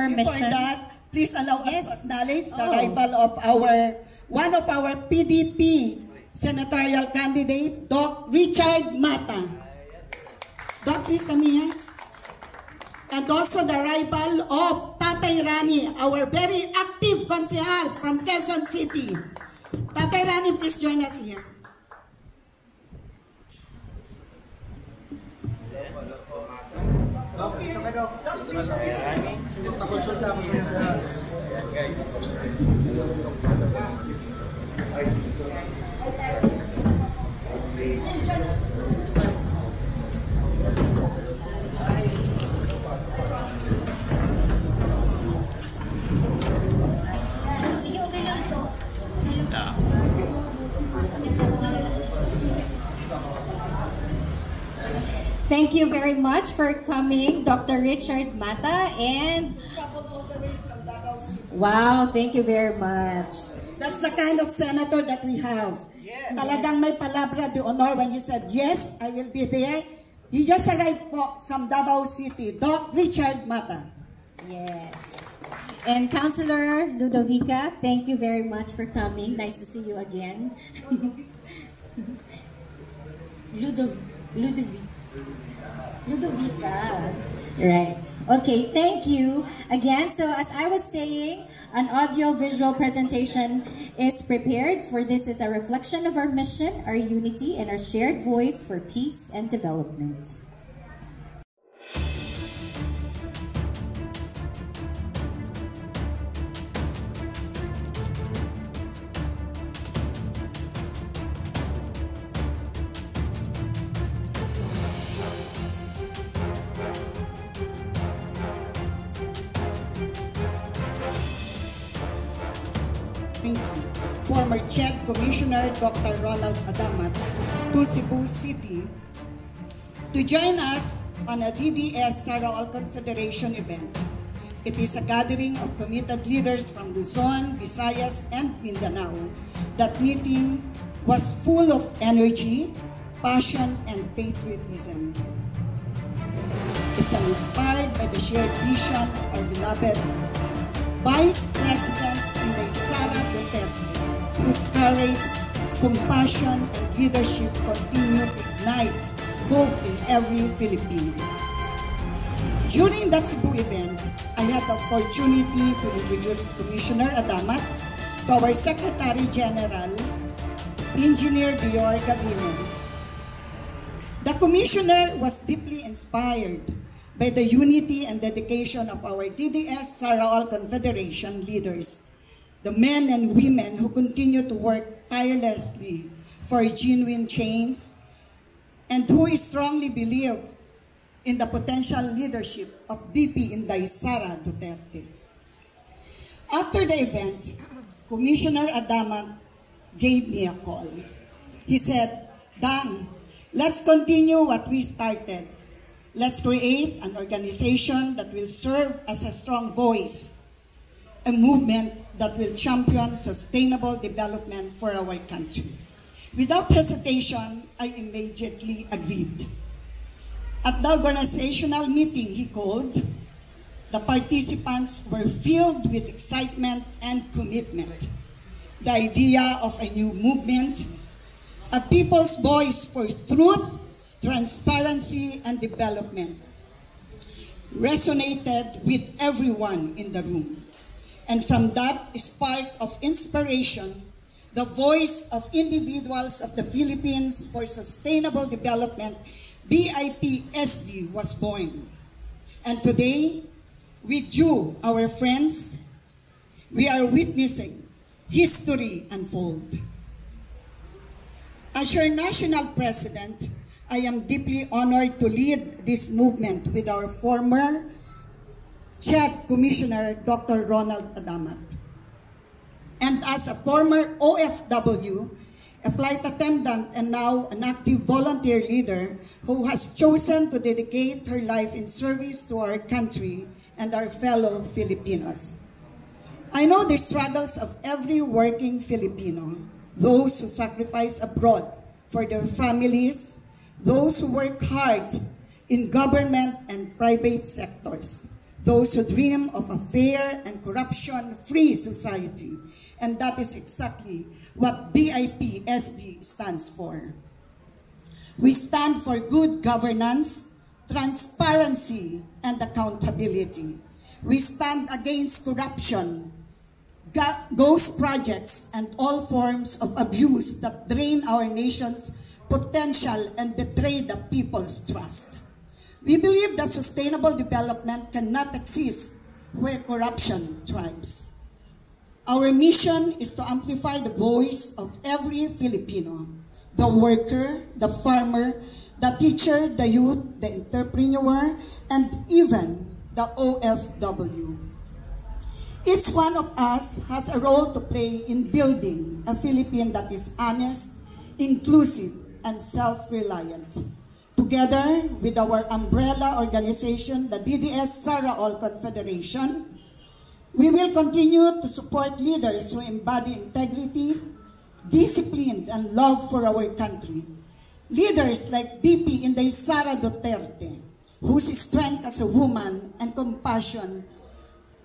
our mission. Before that, please allow us to acknowledge the arrival of one of our PDP senatorial candidate, Doc Richard Mata. Doc, please come here. And also the arrival of Tatay Rani, our very active konsehal from Quezon City. Tatay Rani, please join us here. Thank you very much for coming, Dr. Richard Mata, and wow, thank you very much. That's the kind of senator that we have. Yes. Talagang may palabra de honor when you said, yes, I will be there. He just arrived from Davao City, Doc Richard Mata. Yes. And Councilor Ludovica, thank you very much for coming. Nice to see you again. Ludovica. Right. Okay, thank you again. So as I was saying, an audio-visual presentation is prepared, for this is a reflection of our mission, our unity, and our shared voice for peace and development. Former CHED Commissioner Dr. Ronald Adamat to Cebu City to join us on a DDS Sara All Confederation event. It is a gathering of committed leaders from Luzon, Visayas, and Mindanao. That meeting was full of energy, passion, and patriotism. It's inspired by the shared vision of our beloved Vice President Inday Sara Duterte, whose courage, compassion, and leadership continue to ignite hope in every Filipino. During that Cebu event, I had the opportunity to introduce Commissioner Adamat to our Secretary General, Engineer Dior Gavino. The Commissioner was deeply inspired by the unity and dedication of our DDS Sara All Confederation leaders, the men and women who continue to work tirelessly for genuine change and who strongly believe in the potential leadership of VP Inday Sara Duterte. After the event, Commissioner Adamat gave me a call. He said, "Dang, let's continue what we started. Let's create an organization that will serve as a strong voice, a movement that will champion sustainable development for our country." Without hesitation, I immediately agreed. At the organizational meeting he called, the participants were filled with excitement and commitment. The idea of a new movement, a people's voice for truth, transparency, and development, resonated with everyone in the room. And from that spark of inspiration, the voice of individuals of the Philippines for Sustainable Development, BIPSD, was born. And today, with you, our friends, we are witnessing history unfold. As your national president, I am deeply honored to lead this movement with our former CHED Commissioner, Dr. Ronald Adamat. And as a former OFW, a flight attendant, and now an active volunteer leader who has chosen to dedicate her life in service to our country and our fellow Filipinos. I know the struggles of every working Filipino, those who sacrifice abroad for their families, those who work hard in government and private sectors, those who dream of a fair and corruption-free society. And that is exactly what BIP-SD stands for. We stand for good governance, transparency, and accountability. We stand against corruption, ghost projects, and all forms of abuse that drain our nation's potential and betray the people's trust. We believe that sustainable development cannot exist where corruption thrives. Our mission is to amplify the voice of every Filipino, the worker, the farmer, the teacher, the youth, the entrepreneur, and even the OFW. Each one of us has a role to play in building a Philippine that is honest, inclusive, and self-reliant. Together with our umbrella organization, the DDS Sara All Confederation, we will continue to support leaders who embody integrity, discipline, and love for our country. Leaders like BP Inday Sara Duterte, whose strength as a woman and compassion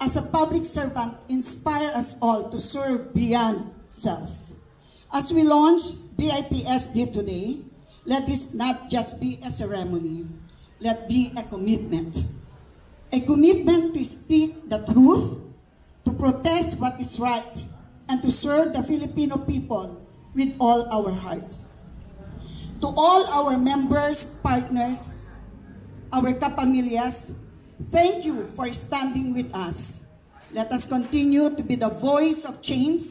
as a public servant inspire us all to serve beyond self. As we launch BIP-SD today, let this not just be a ceremony. Let be a commitment. A commitment to speak the truth, to protest what is right, and to serve the Filipino people with all our hearts. To all our members, partners, our kapamilyas, thank you for standing with us. Let us continue to be the voice of change,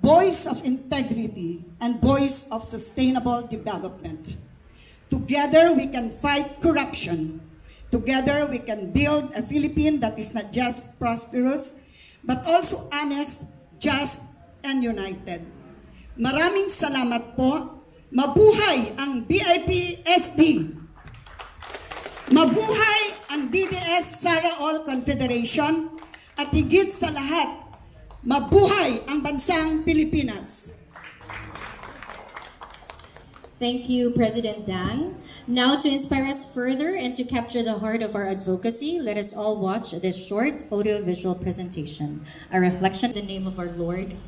voice of integrity, and voice of sustainable development. Together, we can fight corruption. Together, we can build a Philippine that is not just prosperous, but also honest, just, and united. Maraming salamat po. Mabuhay ang BIP-SD. Mabuhay ang DDS Sara All Confederation. At higit sa lahat, mabuhay ang bansang Pilipinas. Thank you, President Dan. Now, to inspire us further and to capture the heart of our advocacy, let us all watch this short audio-visual presentation, a reflection of the name of our Lord.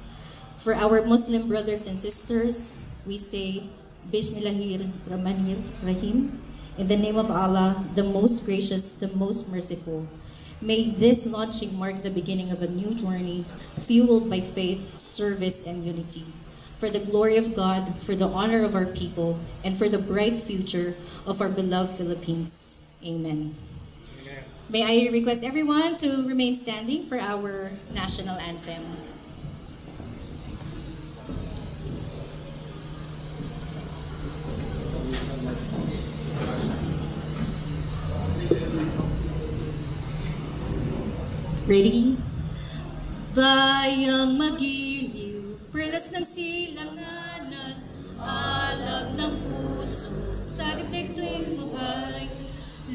For our Muslim brothers and sisters, we say, Bismillahirrahmanirrahim, in the name of Allah, the most gracious, the most merciful. May this launching mark the beginning of a new journey, fueled by faith, service, and unity. For the glory of God, for the honor of our people, and for the bright future of our beloved Philippines. Amen. Amen. May I request everyone to remain standing for our national anthem. Ready? Bayang magiliw, perlas ng silanganan, alab ng puso, sa dibdib tuwing buhay.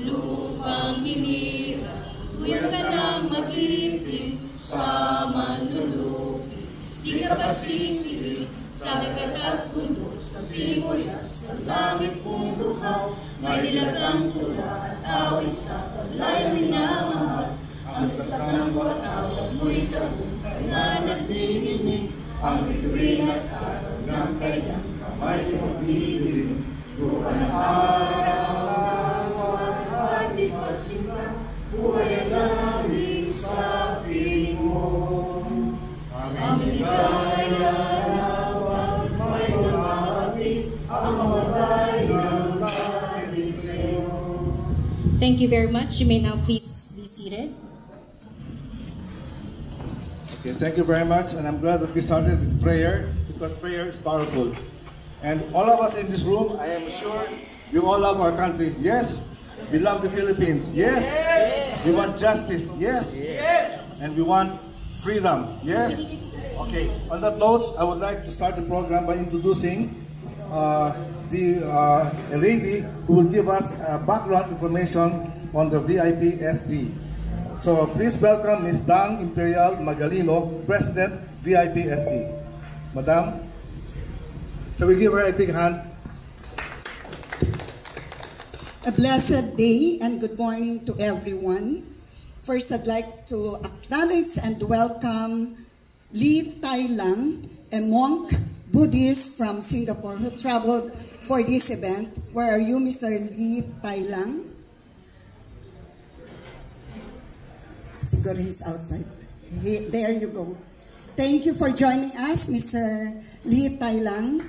Lupang hinira, tuyang ka ng mag-ibig, sa manlulupi, di ka pasisili, sa dagat at bundok, sa simoy at sa langit kong luhaw, may nilagang tula at awit sa kalay minamahal. Ang sakang watawag mo'y tabong kaya nagdidinig, ang bituin at araw ng kanyang kamay magdidinig. Buwan ng araw at di pasimba, buhay ang langit sa piling mo. Ang ligaya nawag may lumati, ang matay ng pagising. Thank you very much. You may now please be seated. Okay, thank you very much, and I'm glad that we started with prayer, because prayer is powerful. And all of us in this room, I am sure, we all love our country. Yes, we love the Philippines. Yes, we want justice. Yes, and we want freedom. Yes. Okay, on that note, I would like to start the program by introducing a lady who will give us background information on the BIP-SD. So please welcome Ms. Dang Imperial Magalino, President, VIP-SD. Madam, shall we give her a big hand? A blessed day and good morning to everyone. First, I'd like to acknowledge and welcome Lee Tai Lang, a monk Buddhist from Singapore who traveled for this event. Where are you, Mr. Lee Tai Lang? Siguro he's outside. There you go. Thank you for joining us, Mr. Lee Tai Lang.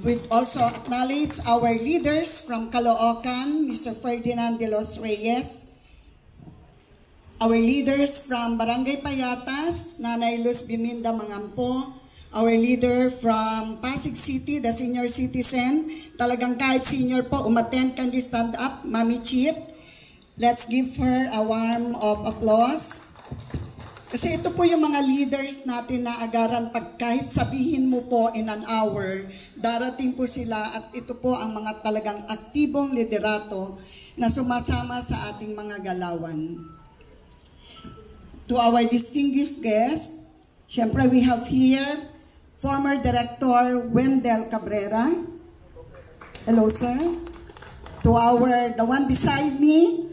We'd also acknowledge our leaders from Caloocan, Mr. Ferdinand de los Reyes. Our leaders from Barangay Payatas, Nanay Luz Biminda Mangampo. Our leader from Pasig City, the senior citizen. Talagang kahit senior po, umattend can stand up, Mami Chit. Let's give her a warm of applause. Kasi ito po yung mga leaders natin na agaran pag kahit sabihin mo po in an hour, darating po sila at ito po ang mga talagang aktibong liderato na sumasama sa ating mga galawan. To our distinguished guests, syempre we have here former Director Wendell Cabrera. Hello, sir. To the one beside me,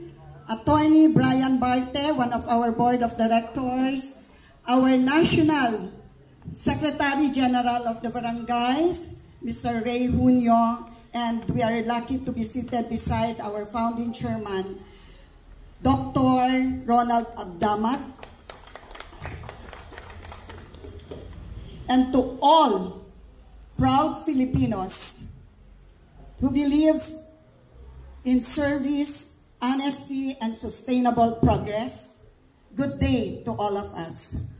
Attorney Brian Barte, one of our Board of Directors, our National Secretary General of the Barangays, Mr. Ray Junio, and we are lucky to be seated beside our founding chairman, Dr. Ronald Abdamat. And to all proud Filipinos who believes in service, honesty, and sustainable progress, good day to all of us.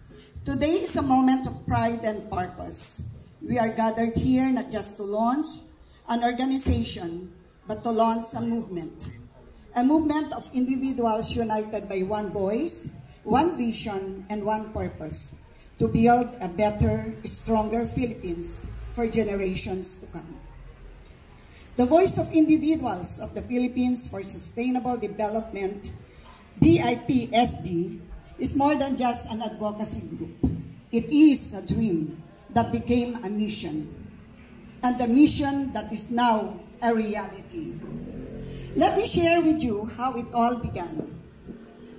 Today is a moment of pride and purpose. We are gathered here not just to launch an organization, but to launch a movement of individuals united by one voice, one vision, and one purpose, to build a better, stronger Philippines for generations to come. The Voice of Individuals of the Philippines for Sustainable Development, BIPSD, is more than just an advocacy group. It is a dream that became a mission, and the mission that is now a reality. Let me share with you how it all began.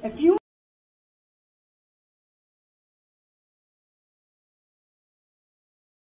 A few